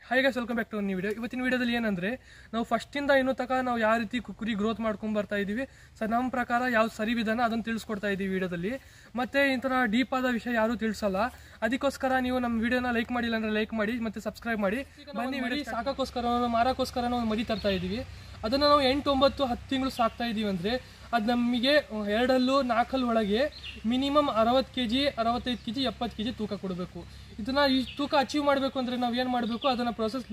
Hi guys, welcome back to new video. ಇವತ್ತಿನ ವಿಡಿಯೋದಲ್ಲಿ ಏನಂದರೆ ನಾವು ಫಸ್ಟಿಂದ ಇನ್ನೂ ತನಕ ನಾವು ಯಾವ ರೀತಿ ಕುರಿ ಗ್ರೋತ್ ಮಾಡ್ಕೊಂಡು ಬರ್ತಾ ಇದ್ದೀವಿ, ಸೊ ನಮ್ಮ ಪ್ರಕಾರ ಯಾವ್ದು ಸರಿ ವಿಧಾನ ಅದನ್ನು ತಿಳಿಸ್ಕೊಡ್ತಾ ಇದ್ದೀವಿ ವಿಡಿಯೋದಲ್ಲಿ. ಮತ್ತು ಇಂಥ ಡೀಪ್ ಆದ ವಿಷಯ ಯಾರೂ ತಿಳಿಸಲ್ಲ. ಅದಕ್ಕೋಸ್ಕರ ನೀವು ನಮ್ಮ ವಿಡಿಯೋನ ಲೈಕ್ ಮಾಡಿಲ್ಲ ಅಂದರೆ ಲೈಕ್ ಮಾಡಿ ಮತ್ತು ಸಬ್ಸ್ಕ್ರೈಬ್ ಮಾಡಿ. ಬನ್ನಿ, ವಿಡಿಯೋ ಸಾಕೋಕ್ಕೋಸ್ಕರ ಮಾರೋಕ್ಕೋಸ್ಕರ ನಾವು ಮರಿ ತರ್ತಾ ಇದ್ದೀವಿ. ಅದನ್ನು ನಾವು 8, 9, 10 ತಿಂಗಳು ಸಾಕ್ತಾ ಇದ್ದೀವಿ ಅಂದರೆ ಅದು ನಮಗೆ 2 ಹಲ್ಲು 4 ಹಲ್ಲು ಒಳಗೆ ಮಿನಿಮಮ್ 60 kg 65 kg 70 kg ತೂಕ ಕೊಡಬೇಕು. ಇದನ್ನು ಈ ತೂಕ ಅಚೀವ್ ಮಾಡಬೇಕು ಅಂದರೆ ನಾವು ಏನು ಮಾಡಬೇಕು ಅದನ್ನು ಪ್ರೊಸೆಸ್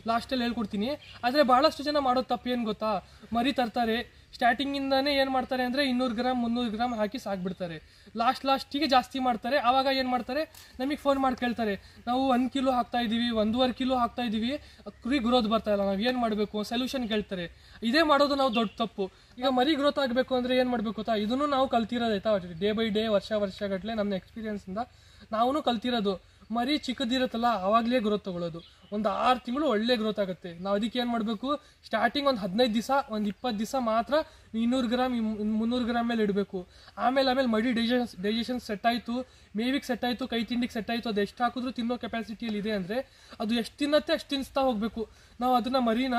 ಲಾಸ್ಟಲ್ಲಿ ಹೇಳ್ಕೊಡ್ತೀನಿ. ಆದರೆ ಭಾಳಷ್ಟು ಜನ ಮಾಡೋದು ತಪ್ಪು ಏನು ಗೊತ್ತಾ, ಮರಿ ತರ್ತಾರೆ, ಸ್ಟಾರ್ಟಿಂಗಿಂದನೇ ಏನು ಮಾಡ್ತಾರೆ ಅಂದರೆ 200 ಗ್ರಾಮ್ 300 ಗ್ರಾಮ್ ಹಾಕಿ ಸಾಕ್ಬಿಡ್ತಾರೆ. ಲಾಸ್ಟಿಗೆ ಜಾಸ್ತಿ ಮಾಡ್ತಾರೆ. ಆವಾಗ ಏನು ಮಾಡ್ತಾರೆ, ನಮಗೆ ಫೋನ್ ಮಾಡಿ ಕೇಳ್ತಾರೆ, ನಾವು 1 ಕಿಲೋ ಹಾಕ್ತಾ ಇದ್ದೀವಿ, 1.5 ಕಿಲೋ ಹಾಕ್ತಾ ಇದ್ದೀವಿ, ಕುರಿ ಗ್ರೋತ್ ಬರ್ತಾ ಇಲ್ಲ, ನಾವು ಏನು ಮಾಡಬೇಕು ಸೊಲ್ಯೂಷನ್ ಕೇಳ್ತಾರೆ. ಇದೇ ಮಾಡೋದು ನಾವು ದೊಡ್ಡ ತಪ್ಪು. ಈಗ ಮರಿ ಗ್ರೋತ್ ಆಗಬೇಕು ಅಂದರೆ ಏನು ಮಾಡಬೇಕು ಗೊತ್ತಾ, ಇದನ್ನು ನಾವು ಕಲ್ತಿರೋದಾಯ್ತಾ, ಡೇ ಬೈ ಡೇ ವರ್ಷಗಟ್ಟಲೆ ನಮ್ಮ ಎಕ್ಸ್ಪೀರಿಯನ್ಸಿಂದ ನಾವು ಕಲ್ತಿರೋದು. ಮರಿ ಚಿಕ್ಕದಿರುತ್ತಲ್ಲ ಆವಾಗಲೇ ಗ್ರೋತ್ ತೊಗೊಳ್ಳೋದು. ಒಂದು 6 ತಿಂಗಳು ಒಳ್ಳೆ ಗ್ರೋತ್ ಆಗುತ್ತೆ. ನಾವು ಅದಕ್ಕೆ ಏನು ಮಾಡಬೇಕು, ಸ್ಟಾರ್ಟಿಂಗ್ ಒಂದು 15 ದಿವಸ 20 ದಿವಸ ಮಾತ್ರ 200 ಗ್ರಾಮ್ 300 ಗ್ರಾಮ್ ಮೇಲೆ ಇಡಬೇಕು. ಆಮೇಲೆ ಮರಿ ಡೈಜೆಷನ್ ಸೆಟ್ ಆಯಿತು, ಮೇವಿಗೆ ಸೆಟ್ ಆಯಿತು, ಕೈ ತಿಂಡಿಗೆ ಸೆಟ್ ಆಯಿತು, ಅದು ಎಷ್ಟು ಹಾಕಿದ್ರೂ ತಿನ್ನೋ ಕೆಪಾಸಿಟಿಯಲ್ಲಿ ಇದೆ ಅಂದರೆ ಅದು ಎಷ್ಟು ತಿನ್ನತ್ತೆ ಅಷ್ಟು ತಿನ್ನಿಸ್ತಾ ಹೋಗಬೇಕು. ನಾವು ಅದನ್ನು ಮರಿನ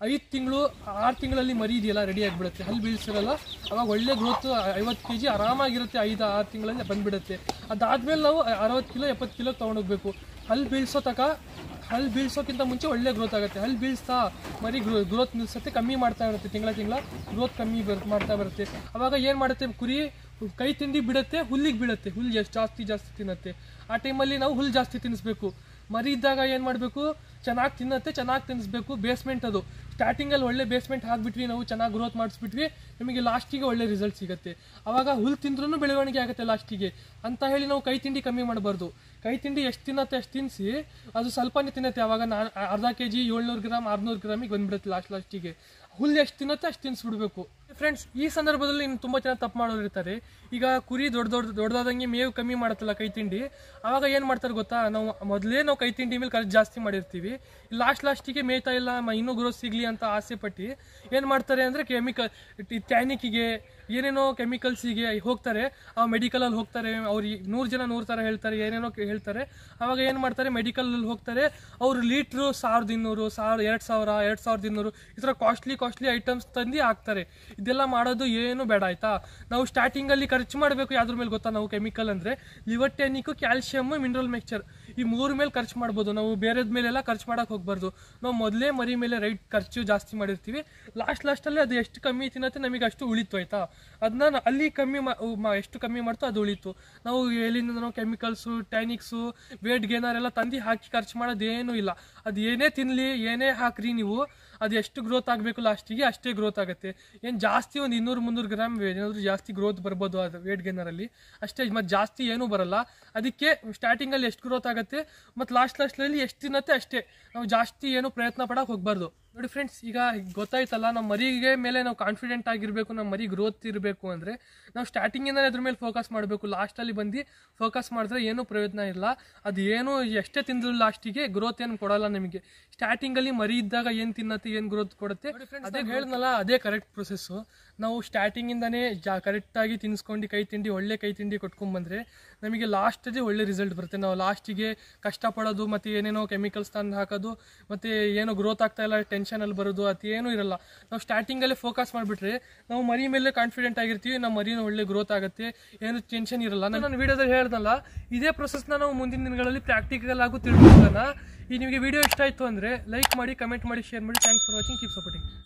5 ತಿಂಗಳು 6 ತಿಂಗಳಲ್ಲಿ ಮರಿ ಇದೆಯಲ್ಲ ರೆಡಿ ಆಗಿಬಿಡುತ್ತೆ, ಹಲ್ಲು ಬೀಳ್ಸಿರಲ್ಲ. ಅವಾಗ ಒಳ್ಳೆ ಗ್ರೋತ್ 50 kg ಆರಾಮಾಗಿರುತ್ತೆ, 5-6 ತಿಂಗಳಲ್ಲಿ ಬಂದುಬಿಡುತ್ತೆ. ಅದಾದಮೇಲೆ ನಾವು 60 ಕಿಲೋ 70 ಕಿಲೋ ತೊಗೊಂಡೋಗ್ಬೇಕು. ಹಲ್ಲು ಬೀಳ್ಸೋಕ್ಕಿಂತ ಮುಂಚೆ ಒಳ್ಳೆ ಗ್ರೋತ್ ಆಗುತ್ತೆ. ಹಲ್ಲು ಬೀಳ್ಸ್ತಾ ಮರಿ ಗ್ರೋತ್ ನಿಲ್ಸುತ್ತೆ, ಕಮ್ಮಿ ಮಾಡ್ತಾ ಇರುತ್ತೆ, ತಿಂಗಳ ಗ್ರೋತ್ ಕಮ್ಮಿ ಮಾಡ್ತಾ ಬರುತ್ತೆ. ಅವಾಗ ಏನು ಮಾಡುತ್ತೆ, ಕುರಿ ಕೈ ತಿಂಡಿ ಬಿಡುತ್ತೆ, ಹುಲ್ಲಿಗೆ ಬೀಳುತ್ತೆ, ಹುಲ್ಲು ಜಾಸ್ತಿ ತಿನ್ನುತ್ತೆ. ಆ ಟೈಮಲ್ಲಿ ನಾವು ಹುಲ್ಲು ಜಾಸ್ತಿ ತಿನ್ನಿಸ್ಬೇಕು. ಮರಿ ಇದ್ದಾಗ ಏನು ಮಾಡಬೇಕು, ಚೆನ್ನಾಗಿ ತಿನ್ನತ್ತೆ, ಚೆನ್ನಾಗಿ ತಿನ್ನಿಸ್ಬೇಕು. ಬೇಸ್ಮೆಂಟ್ ಅದು ಸ್ಟಾರ್ಟಿಂಗಲ್ಲಿ ಒಳ್ಳೆ ಬೇಸ್ಮೆಂಟ್ ಹಾಕ್ಬಿಟ್ವಿ, ನಾವು ಚೆನ್ನಾಗಿ ಗ್ರೋತ್ ಮಾಡಿಸ್ಬಿಟ್ವಿ, ನಮಗೆ ಲಾಸ್ಟಿಗೆ ಒಳ್ಳೆ ರಿಸಲ್ಟ್ ಸಿಗುತ್ತೆ. ಆವಾಗ ಹುಲ್ಲು ತಿಂದ್ರೂ ಬೆಳವಣಿಗೆ ಆಗುತ್ತೆ ಲಾಸ್ಟಿಗೆ ಅಂತ ಹೇಳಿ ನಾವು ಕೈ ತಿಂಡಿ ಕಮ್ಮಿ ಮಾಡಬಾರ್ದು. ಕೈ ತಿಂಡಿ ಎಷ್ಟು ತಿನ್ನತ್ತೆ ಅಷ್ಟು ತಿನ್ನಿಸಿ, ಅದು ಸ್ವಲ್ಪನೇ ತಿನ್ನತ್ತೆ. ಆವಾಗ ಅರ್ಧ kg 700 ಗ್ರಾಮ್ 600 ಗ್ರಾಮಿಗೆ ಬಂದುಬಿಡುತ್ತೆ ಲಾಸ್ಟಿಗೆ. ಹುಲ್ಲು ಎಷ್ಟು ತಿನ್ನುತ್ತೆ ಅಷ್ಟು ತಿನ್ನಿಸ್ಬಿಡ್ಬೇಕು. ಫ್ರೆಂಡ್ಸ್, ಈ ಸಂದರ್ಭದಲ್ಲಿ ಇನ್ನು ತುಂಬ ಜನ ತಪ್ಪು ಮಾಡೋರಿರ್ತಾರೆ. ಈಗ ಕುರಿ ದೊಡ್ಡದಾದಂಗೆ ಮೇವು ಕಮ್ಮಿ ಮಾಡುತ್ತಲ್ಲ ಕೈ ತಿಂಡಿ, ಆವಾಗ ಏನು ಮಾಡ್ತಾರೆ ಗೊತ್ತಾ, ನಾವು ಕೈ ತಿಂಡಿ ಮೇಲೆ ಖರ್ಚು ಜಾಸ್ತಿ ಮಾಡಿರ್ತೀವಿ. ಲಾಸ್ಟಿಗೆ ಮೇಯ್ತಾ ಇಲ್ಲ, ಇನ್ನೂ ಗ್ರೋತ್ ಸಿಗಲಿ ಅಂತ ಆಸೆ ಪಟ್ಟು ಏನು ಮಾಡ್ತಾರೆ ಅಂದರೆ ಟ್ಯಾನಿಕ್ಕಿಗೆ ಏನೇನೋ ಕೆಮಿಕಲ್ಸಿಗೆ ಹೋಗ್ತಾರೆ. ಆ ಮೆಡಿಕಲಲ್ಲಿ ಹೋಗ್ತಾರೆ, ಅವ್ರು 100 ಜನ 100 ಥರ ಹೇಳ್ತಾರೆ, ಏನೇನೋ ಹೇಳ್ತಾರೆ. ಆವಾಗ ಏನು ಮಾಡ್ತಾರೆ, ಮೆಡಿಕಲಲ್ಲಿ ಹೋಗ್ತಾರೆ, ಅವರು ಲೀಟ್ರು 1200, 2200 ಈ ಥರ ಕಾಸ್ಟ್ಲಿ ಐಟಮ್ಸ್ ತಂದು ಹಾಕ್ತಾರೆ. ಇದೆಲ್ಲ ಮಾಡೋದು ಏನು ಬೇಡ ಆಯಿತಾ. ನಾವು ಸ್ಟಾರ್ಟಿಂಗಲ್ಲಿ ಖರ್ಚು ಮಾಡಬೇಕು ಯಾವ್ದ್ರ ಮೇಲೆ ಗೊತ್ತಾ, ನಾವು ಕೆಮಿಕಲ್ ಅಂದರೆ ಲಿವರ್ ಟ್ಯಾನಿಕ್ಕು, ಕ್ಯಾಲ್ಶಿಯಮ್, ಮಿನರಲ್ ಮಿಕ್ಸ್ಚರ್, ಈ 3 ಮೇಲೆ ಖರ್ಚು ಮಾಡ್ಬೋದು. ನಾವು ಬೇರೆದ ಮೇಲೆಲ್ಲ ಖರ್ಚು ಮಾಡೋಕೆ ಹೋಗ್ಬಾರ್ದು. ನಾವು ಮೊದಲೇ ಮರಿ ಮೇಲೆ ಖರ್ಚು ಜಾಸ್ತಿ ಮಾಡಿರ್ತೀವಿ. ಲಾಸ್ಟಲ್ಲಿ ಅದು ಎಷ್ಟು ಕಮ್ಮಿ ತಿನ್ನತ್ತೆ ನಮಗೆ ಅಷ್ಟು ಉಳಿತು ಆಯಿತಾ. ಅದನ್ನ ಅಲ್ಲಿ ಎಷ್ಟು ಕಮ್ಮಿ ಮಾಡ್ತೋ ಅದು ಉಳಿತು. ನಾವು ಎಲ್ಲಿಂದ ನಾವು ಕೆಮಿಕಲ್ಸು, ಟ್ಯಾನಿಕ್ಸು, ವೇಟ್ ಗೇನರ್ ಎಲ್ಲ ತಂದು ಹಾಕಿ ಖರ್ಚು ಮಾಡೋದೇನೂ ಇಲ್ಲ. ಅದು ಏನೇ ತಿನ್ನಲಿ ಏನೇ ಹಾಕ್ರಿ ನೀವು, ಅದು ಎಷ್ಟು ಗ್ರೋತ್ ಆಗಬೇಕು ಲಾಸ್ಟಿಗೆ ಅಷ್ಟೇ ಗ್ರೋತ್ ಆಗುತ್ತೆ. ಏನು ಜಾಸ್ತಿ ಒಂದು 200-300 ಗ್ರಾಮ್ ಏನಾದರೂ ಜಾಸ್ತಿ ಗ್ರೋತ್ ಬರ್ಬೋದು ಅದು ವೇಟ್ ಗೇನರಲ್ಲಿ ಅಷ್ಟೇ, ಮತ್ತು ಜಾಸ್ತಿ ಏನೂ ಬರಲ್ಲ. ಅದಕ್ಕೆ ಸ್ಟಾರ್ಟಿಂಗಲ್ಲಿ ಎಷ್ಟು ಗ್ರೋತ್ ಆಗುತ್ತೆ ಮತ್ತು ಲಾಸ್ಟಲ್ಲಿ ಎಷ್ಟು ತಿನ್ನತ್ತೆ ಅಷ್ಟೇ. ನಾವು ಜಾಸ್ತಿ ಏನು ಪ್ರಯತ್ನ ಪಡೋಕೆ ಹೋಗಬಾರ್ದು. ನೋಡಿ ಫ್ರೆಂಡ್ಸ್, ಈಗ ಗೊತ್ತಾಯ್ತಲ್ಲ, ನಮ್ಮ ಮರಿಗೆ ಮೇಲೆ ನಾವು ಕಾನ್ಫಿಡೆಂಟ್ ಆಗಿರಬೇಕು, ನಮ್ಮ ಮರಿ ಗ್ರೋತ್ ಇರಬೇಕು ಅಂದರೆ ನಾವು ಸ್ಟಾರ್ಟಿಂಗಿಂದ ಅದ್ರ ಮೇಲೆ ಫೋಕಸ್ ಮಾಡಬೇಕು. ಲಾಸ್ಟಲ್ಲಿ ಬಂದು ಫೋಕಸ್ ಮಾಡಿದ್ರೆ ಏನೂ ಪ್ರಯೋಜನ ಇಲ್ಲ. ಅದು ಏನು ಎಷ್ಟೇ ತಿಂದ್ರು ಲಾಸ್ಟಿಗೆ ಗ್ರೋತ್ ಏನು ಕೊಡಲ್ಲ ನಿಮಗೆ. ಸ್ಟಾರ್ಟಿಂಗಲ್ಲಿ ಮರಿ ಇದ್ದಾಗ ಏನು ತಿನ್ನತ್ತೆ, ಏನು ಗ್ರೋತ್ ಕೊಡುತ್ತೆ, ಅದೇ ಹೇಳಿದ್ನಲ್ಲ, ಅದೇ ಕರೆಕ್ಟ್ ಪ್ರೊಸೆಸ್ಸು. ನಾವು ಸ್ಟಾರ್ಟಿಂಗಿಂದನೇ ಕರೆಕ್ಟಾಗಿ ತಿನ್ನಿಸ್ಕೊಂಡು ಒಳ್ಳೆ ಕೈ ತಿಂಡಿ ಕೊಟ್ಕೊಂಡ್ಬಂದರೆ ನಮಗೆ ಲಾಸ್ಟಲ್ಲಿ ಒಳ್ಳೆ ರಿಸಲ್ಟ್ ಬರುತ್ತೆ. ನಾವು ಲಾಸ್ಟಿಗೆ ಕಷ್ಟಪಡೋದು ಮತ್ತು ಏನೇನೋ ಕೆಮಿಕಲ್ಸ್ ತಂದು ಹಾಕೋದು ಮತ್ತು ಏನೋ ಗ್ರೋತ್ ಆಗ್ತಾ ಇಲ್ಲ ಟೆನ್ಷನಲ್ಲಿ ಬರೋದು ಅದೇನೂ ಇರಲ್ಲ. ನಾವು ಸ್ಟಾರ್ಟಿಂಗಲ್ಲೇ ಫೋಕಸ್ ಮಾಡಿಬಿಟ್ರೆ ನಾವು ಮರಿ ಮೇಲೆ ಕಾನ್ಫಿಡೆಂಟ್ ಆಗಿರ್ತೀವಿ, ನಮ್ಮ ಮರಿನ ಒಳ್ಳೆ ಗ್ರೋತ್ ಆಗುತ್ತೆ, ಏನು ಟೆನ್ಷನ್ ಇರಲ್ಲ. ನಾನು ವಿಡಿಯೋದಲ್ಲಿ ಹೇಳ್ದಲ್ಲ, ಇದೇ ಪ್ರೊಸೆಸ್ನ ನಾವು ಮುಂದಿನ ದಿನಗಳಲ್ಲಿ ಪ್ರಾಕ್ಟಿಕಲ್ ಆಗು ತಿಳ್ಕೊಳ್ಳೋಣ. ಈ ನಿಮಗೆ ವಿಡಿಯೋ ಇಷ್ಟ ಆಯಿತು ಅಂದರೆ ಲೈಕ್ ಮಾಡಿ, ಕಮೆಂಟ್ ಮಾಡಿ, ಶೇರ್ ಮಾಡಿ. Thanks for watching, keep supporting.